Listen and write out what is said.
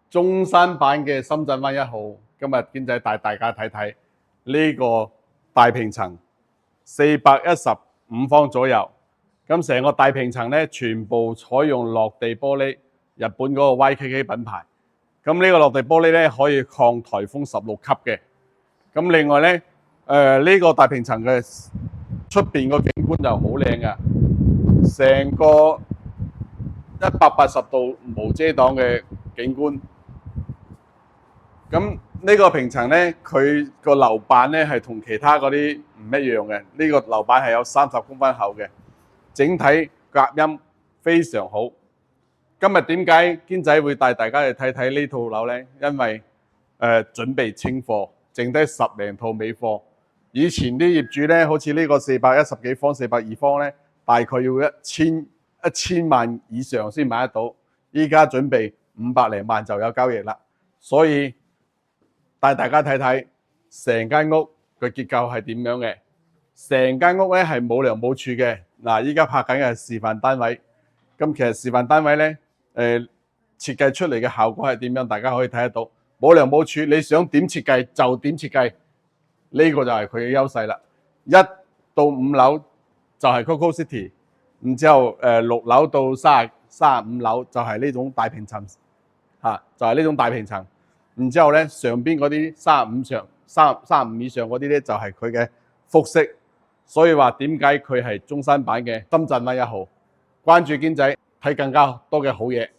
中山版嘅深圳灣1號，今日堅仔帶大家睇睇呢個大平層415方左右。咁成個大平層咧，全部採用落地玻璃，日本嗰個 YKK 品牌。咁呢個落地玻璃咧可以抗颱風16級嘅。咁另外咧，呢個大平層嘅出邊個景觀就好靚㗎，成個180度無遮擋嘅景觀。咁呢個平層咧，佢個樓板咧係同其他嗰啲唔一樣嘅。呢個樓板係有30公分厚嘅，整體隔音非常好。今日點解堅仔會帶大家去睇睇呢套樓咧？因為準備清貨，剩低10零套尾貨。以前啲業主咧，好似呢個410幾方、420方咧，大概要一千萬以上先買得到。依家準備500零萬就有交易啦，所以帶大家睇睇成間屋嘅結構係點樣嘅。成間屋咧係冇梁冇柱嘅。嗱，依家拍緊嘅係示範單位。咁其實示範單位咧，設計出嚟嘅效果係點樣？大家可以睇得到。冇梁冇柱，你想點設計就點設計，呢個就係佢嘅優勢啦。1到5樓就係 Coco City， 然之後6樓到35樓就係呢種大平層嚇，就係呢種大平層。然之後咧，上邊嗰啲35以上嗰啲咧就係佢嘅複式。所以話點解佢係中山版嘅深圳灣1號？關注堅仔睇更加多嘅好嘢。